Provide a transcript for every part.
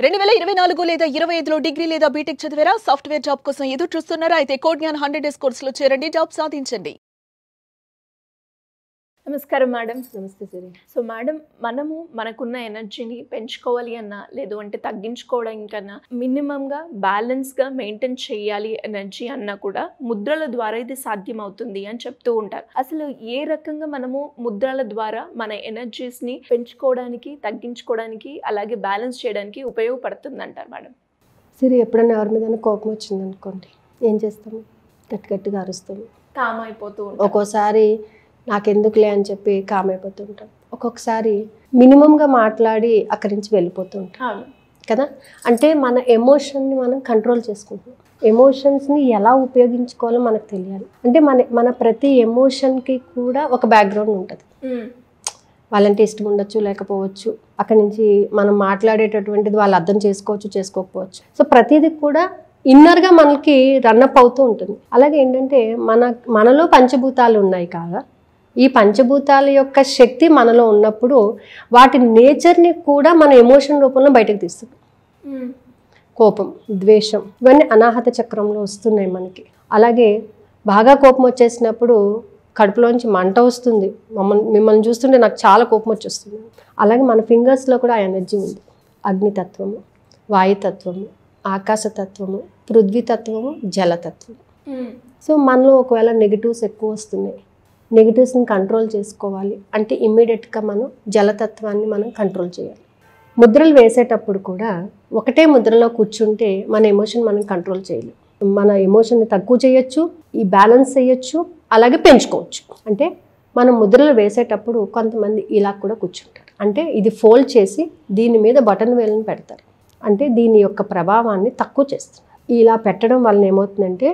2024 లేదా 25లో డిగ్రీ లేదా బీటెక్ చదివారా? సాఫ్ట్వేర్ జాబ్ కోసం ఎదురు చూస్తున్నారా? అయితే కోడ్జ్ఞాన్ 100 డేస్ కోర్సులో చేరండి, జాబ్ సాధించండి. నమస్కారం మేడం. నమస్తే సిరి. సో మేడం, మనకున్న ఎనర్జీని పెంచుకోవాలి అన్నా లేదు అంటే తగ్గించుకోవడానికన్నా మినిమంగా బ్యాలెన్స్గా మెయింటైన్ చేయాలి ఎనర్జీ అన్నా కూడా ముద్రల ద్వారా ఇది సాధ్యం అవుతుంది అని చెప్తూ ఉంటారు. అసలు ఏ రకంగా మనము ముద్రల ద్వారా మన ఎనర్జీస్ని పెంచుకోవడానికి, తగ్గించుకోవడానికి, అలాగే బ్యాలెన్స్ చేయడానికి ఉపయోగపడుతుంది అంటారు మేడం? సిరి, ఎప్పుడైనా ఎవరి మీద కోపం వచ్చింది అనుకోండి, ఏం చేస్తాము? గట్టిగా అరుస్తాము, కామ్ అయిపోతూ ఉంటాం. ఒక్కోసారి నాకెందుకులే అని చెప్పి కామ్ అయిపోతూ ఉంటాం. ఒక్కొక్కసారి మినిమంగా మాట్లాడి అక్కడి నుంచి వెళ్ళిపోతూ ఉంటాం కదా. అంటే మన ఎమోషన్ని మనం కంట్రోల్ చేసుకుంటాం. ఎమోషన్స్ని ఎలా ఉపయోగించుకోవాలో మనకు తెలియాలి. అంటే మన ప్రతి ఎమోషన్కి కూడా ఒక బ్యాక్గ్రౌండ్ ఉంటుంది. వాళ్ళంటే ఇష్టం ఉండొచ్చు, లేకపోవచ్చు. అక్కడి నుంచి మనం మాట్లాడేటటువంటిది వాళ్ళు అర్థం చేసుకోవచ్చు, చేసుకోకపోవచ్చు. సో ప్రతిదీ కూడా ఇన్నర్గా మనకి రన్అప్ అవుతూ ఉంటుంది. అలాగే ఏంటంటే మనలో పంచభూతాలు ఉన్నాయి కాగా, ఈ పంచభూతాల యొక్క శక్తి మనలో ఉన్నప్పుడు వాటి నేచర్ని కూడా మన ఎమోషన్ రూపంలో బయటకు తీస్తుంది. కోపం, ద్వేషం ఇవన్నీ అనాహత చక్రంలో వస్తున్నాయి మనకి. అలాగే బాగా కోపం వచ్చేసినప్పుడు కడుపులోంచి మంట వస్తుంది. మిమ్మల్ని చూస్తుంటే నాకు చాలా కోపం వచ్చేస్తుంది. అలాగే మన ఫింగర్స్లో కూడా ఆ ఎనర్జీ ఉంది. అగ్నితత్వము, వాయుతత్వము, ఆకాశతత్వము, పృథ్వీతత్వము, జలతత్వము. సో మనలో ఒకవేళ నెగిటివ్స్ ఎక్కువ వస్తున్నాయి, నెగిటివ్స్ని కంట్రోల్ చేసుకోవాలి అంటే ఇమ్మీడియట్గా మనం జలతత్వాన్ని మనం కంట్రోల్ చేయాలి. ముద్రలు వేసేటప్పుడు కూడా ఒకటే ముద్రలో కూర్చుంటే మన ఎమోషన్ మనం కంట్రోల్ చేయలేం. మన ఎమోషన్ని తక్కువ చేయొచ్చు, ఈ బ్యాలెన్స్ చేయొచ్చు, అలాగే పెంచుకోవచ్చు. అంటే మనం ముద్రలు వేసేటప్పుడు కొంతమంది ఇలా కూడా కూర్చుంటారు. అంటే ఇది ఫోల్డ్ చేసి దీని మీద బటన్ వేలను పెడతారు. అంటే దీని యొక్క ప్రభావాన్ని తక్కువ చేస్తున్నారు. ఇలా పెట్టడం వలన ఏమవుతుందంటే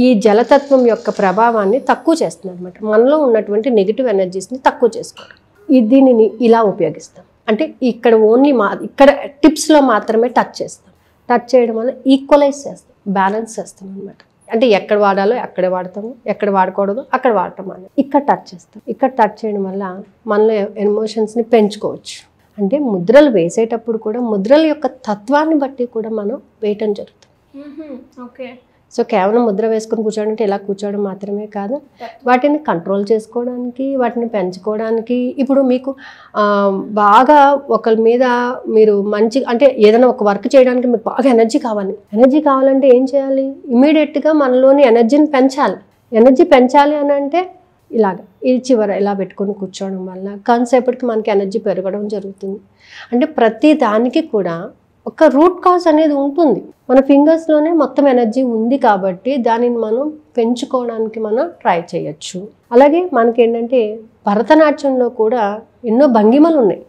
ఈ జలతత్వం యొక్క ప్రభావాన్ని తక్కువ చేస్తుంది అనమాట. మనలో ఉన్నటువంటి నెగిటివ్ ఎనర్జీస్ని తక్కువ చేసుకోవడం. దీనిని ఇలా ఉపయోగిస్తాం. అంటే ఇక్కడ ఓన్లీ ఇక్కడ టిప్స్లో మాత్రమే టచ్ చేస్తాం. టచ్ చేయడం వల్ల ఈక్వలైజ్ చేస్తాం, బ్యాలెన్స్ చేస్తాం అనమాట. అంటే ఎక్కడ వాడాలో అక్కడే వాడతాము, ఎక్కడ వాడకూడదు అక్కడ వాడటం అని ఇక్కడ టచ్ చేస్తాం. ఇక్కడ టచ్ చేయడం వల్ల మనలో ఎమోషన్స్ని పెంచుకోవచ్చు. అంటే ముద్రలు వేసేటప్పుడు కూడా ముద్రల యొక్క తత్వాన్ని బట్టి కూడా మనం వేయటం జరుగుతుంది. ఓకే. సో కేవలం ముద్ర వేసుకొని కూర్చోవడం అంటే ఇలా కూర్చోవడం మాత్రమే కాదు, వాటిని కంట్రోల్ చేసుకోవడానికి, వాటిని పెంచుకోవడానికి. ఇప్పుడు మీకు బాగా ఒకరి మీద మీరు మంచి అంటే ఏదైనా ఒక వర్క్ చేయడానికి మీకు బాగా ఎనర్జీ కావాలంటే ఏం చేయాలి? ఇమీడియట్గా మనలోని ఎనర్జీని పెంచాలి. ఎనర్జీ పెంచాలి అని అంటే ఇది చివర ఇలా పెట్టుకొని కూర్చోవడం వల్ల కాన్సేపటికి మనకి ఎనర్జీ పెరగడం జరుగుతుంది. అంటే ప్రతి దానికి కూడా ఒక రూట్ కాజ్ అనేది ఉంటుంది. మన ఫింగర్స్లోనే మొత్తం ఎనర్జీ ఉంది కాబట్టి దానిని మనం పెంచుకోవడానికి మనం ట్రై చేయొచ్చు. అలాగే మనకి ఏంటంటే భరతనాట్యంలో కూడా ఎన్నో భంగిమలు ఉన్నాయి.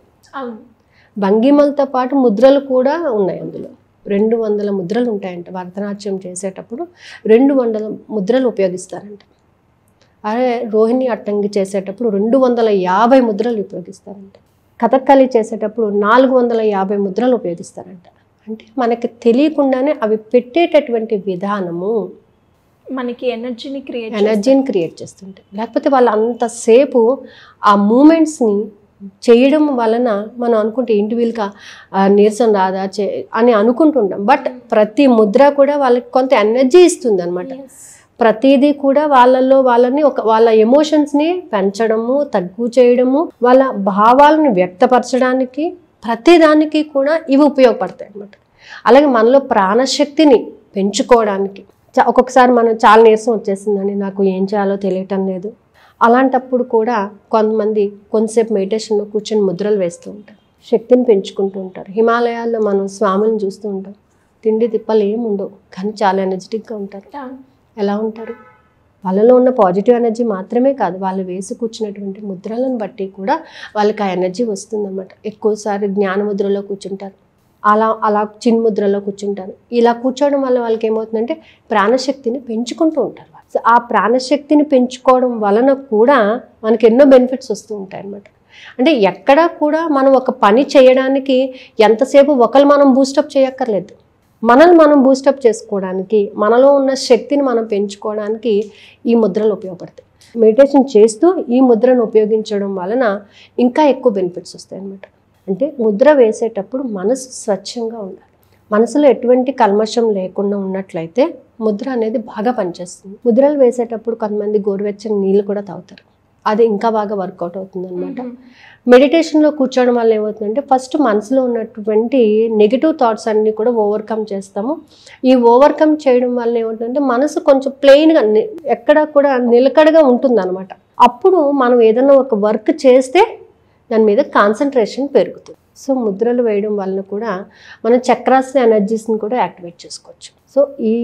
భంగిమలతో పాటు ముద్రలు కూడా ఉన్నాయి. అందులో 200 ముద్రలు ఉంటాయంట. భరతనాట్యం చేసేటప్పుడు 200 ముద్రలు ఉపయోగిస్తారంట. అదే రోహిణి అట్టంగి చేసేటప్పుడు 250 ముద్రలు ఉపయోగిస్తారంట. కథక్కళి చేసేటప్పుడు 450 ముద్రలు ఉపయోగిస్తారంట. అంటే మనకి తెలియకుండానే అవి పెట్టేటటువంటి విధానము మనకి ఎనర్జీని క్రియేట్ చేస్తుంటాయి. లేకపోతే వాళ్ళు అంతసేపు ఆ మూమెంట్స్ని చేయడం వలన మనం అనుకుంటే ఇంటి వీలుగా నీరసం రాదా అని అనుకుంటుంటాం. బట్ ప్రతి ముద్ర కూడా వాళ్ళకి కొంత ఎనర్జీ ఇస్తుంది అనమాట. ప్రతిదీ కూడా వాళ్ళ ఎమోషన్స్ని పెంచడము, తగ్గు చేయడము, వాళ్ళ భావాలను వ్యక్తపరచడానికి ప్రతిదానికి కూడా ఇవి ఉపయోగపడతాయి అన్నమాట. అలాగే మనలో ప్రాణశక్తిని పెంచుకోవడానికి ఒక్కొక్కసారి మనం చాలా నీరసం వచ్చేసిందని నాకు ఏం చేయాలో తెలియటం లేదు, అలాంటప్పుడు కూడా కొంతసేపు మెడిటేషన్లో కూర్చొని ముద్రలు వేస్తూ ఉంటారు, శక్తిని పెంచుకుంటూ ఉంటారు. హిమాలయాల్లో మనం స్వాములను చూస్తూ ఉంటాం, తిండి తిప్పలు ఏమి ఉండవు కానీ చాలా ఎనర్జెటిక్గా ఉంటారు. ఎలా ఉంటారు? వాళ్ళలో ఉన్న పాజిటివ్ ఎనర్జీ మాత్రమే కాదు, వాళ్ళు వేసి కూర్చున్నటువంటి ముద్రలను బట్టి కూడా వాళ్ళకి ఆ ఎనర్జీ వస్తుందన్నమాట. ఎక్కువసారి జ్ఞాన ముద్రలో కూర్చుంటారు, అలా చిన్న ముద్రలో కూర్చుంటారు. ఇలా కూర్చోవడం వల్ల వాళ్ళకి ఏమవుతుందంటే ప్రాణశక్తిని పెంచుకుంటూ ఉంటారు. ఆ ప్రాణశక్తిని పెంచుకోవడం వలన కూడా మనకి ఎన్నో బెనిఫిట్స్ వస్తూ ఉంటాయి అన్నమాట. అంటే ఎక్కడా కూడా మనం ఒక పని చేయడానికి ఎంతసేపు మనం బూస్టప్ చేయక్కర్లేదు. మనల్ని మనం బూస్టప్ చేసుకోవడానికి, మనలో ఉన్న శక్తిని మనం పెంచుకోవడానికి ఈ ముద్రలు ఉపయోగపడతాయి. మెడిటేషన్ చేస్తూ ఈ ముద్రను ఉపయోగించడం వలన ఇంకా ఎక్కువ బెనిఫిట్స్ వస్తాయి అన్నమాట. అంటే ముద్ర వేసేటప్పుడు మనసు స్వచ్ఛంగా ఉండాలి. మనసులో ఎటువంటి కల్మషం లేకుండా ఉన్నట్లయితే ముద్ర అనేది బాగా పనిచేస్తుంది. ముద్రలు వేసేటప్పుడు కొంతమంది గోరువెచ్చని నీళ్ళు కూడా తాగుతారు, అది ఇంకా బాగా వర్కౌట్ అవుతుంది అనమాట. మెడిటేషన్లో కూర్చోవడం వల్ల ఏమవుతుందంటే ఫస్ట్ మనసులో ఉన్నటువంటి నెగిటివ్ థాట్స్ అన్నీ కూడా ఓవర్కమ్ చేస్తాము. ఈ ఓవర్కమ్ చేయడం వల్ల ఏమవుతుందంటే మనసు కొంచెం ప్లెయిన్గా ఎక్కడ కూడా నిలకడగా ఉంటుంది అనమాట. అప్పుడు మనం ఏదైనా ఒక వర్క్ చేస్తే దాని మీద కాన్సన్ట్రేషన్ పెరుగుతుంది. సో ముద్రలు వేయడం వలన కూడా మనం చక్రాస్ ఎనర్జీస్ని కూడా యాక్టివేట్ చేసుకోవచ్చు. సో ఈ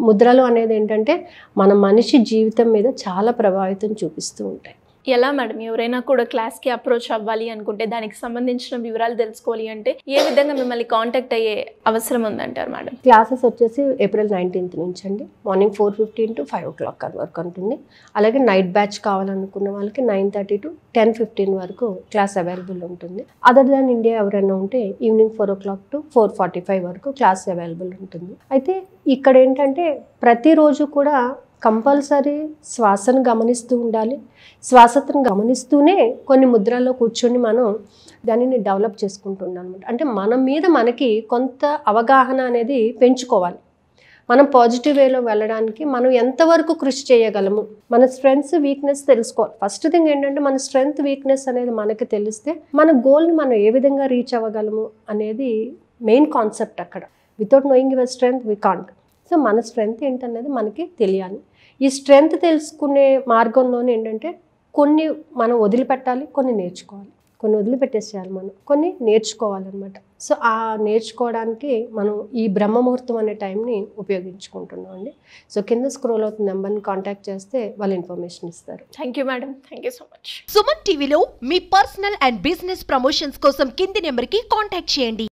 ముద్రలు అనేది ఏంటంటే మన మనిషి జీవితం మీద చాలా ప్రభావితం చూపిస్తూ ఉంటాయి. ఎలా మేడం ఎవరైనా కూడా క్లాస్కి అప్రోచ్ అవ్వాలి అనుకుంటే దానికి సంబంధించిన వివరాలు తెలుసుకోవాలి అంటే ఏ విధంగా మిమ్మల్ని కాంటాక్ట్ అయ్యే అవసరం ఉందంటారు మేడం? క్లాసెస్ వచ్చేసి ఏప్రిల్ 19th నుంచి అండి, మార్నింగ్ 4:15 to 5 o'clock వరకు ఉంటుంది. అలాగే నైట్ బ్యాచ్ కావాలనుకున్న వాళ్ళకి 9:30 to 10:15 వరకు క్లాస్ అవైలబుల్ ఉంటుంది. అదర్ దాన్ ఇండియా ఎవరైనా ఉంటే ఈవినింగ్ 4 o'clock to 4:45 వరకు క్లాస్ అవైలబుల్ ఉంటుంది. అయితే ఇక్కడ ఏంటంటే ప్రతిరోజు కూడా కంపల్సరీ శ్వాసను గమనిస్తూ ఉండాలి. శ్వాసను గమనిస్తూనే కొన్ని ముద్రల్లో కూర్చొని మనం దానిని డెవలప్ చేసుకుంటున్నాం అనమాట. అంటే మన మీద మనకి కొంత అవగాహన అనేది పెంచుకోవాలి. మనం పాజిటివ్ వేలో వెళ్ళడానికి మనం ఎంతవరకు కృషి చేయగలము, మన స్ట్రెంగ్స్ వీక్నెస్ తెలుసుకోవాలి. ఫస్ట్ థింగ్ ఏంటంటే మన స్ట్రెంగ్త్ వీక్నెస్ అనేది మనకి తెలిస్తే మన గోల్ని మనం ఏ విధంగా రీచ్ అవ్వగలము అనేది మెయిన్ కాన్సెప్ట్. అక్కడ without knowing your strength we can't. So మన స్ట్రెంగ్త్ ఏంటనేది మనకి తెలియాలి. ఈ స్ట్రెంగ్త్ తెలుసుకునే మార్గంలోనే ఏంటంటే కొన్ని మనం వదిలిపెట్టాలి, కొన్ని నేర్చుకోవాలి. కొన్ని వదిలిపెట్టేసేయాలి, మనం కొన్ని నేర్చుకోవాలన్నమాట. సో ఆ నేర్చుకోవడానికి మనం ఈ బ్రహ్మముహూర్తం అనే టైంని ఉపయోగించుకుంటున్నాం అండి. సో కింద స్క్రోల్ అవుతున్న నెంబర్ని కాంటాక్ట్ చేస్తే వాళ్ళు ఇన్ఫర్మేషన్ ఇస్తారు. Thank you madam, thank you so much. Suman టీవీలో మీ పర్సనల్ అండ్ బిజినెస్ ప్రమోషన్స్ కోసం కింది నెంబర్కి కాంటాక్ట్ చేయండి.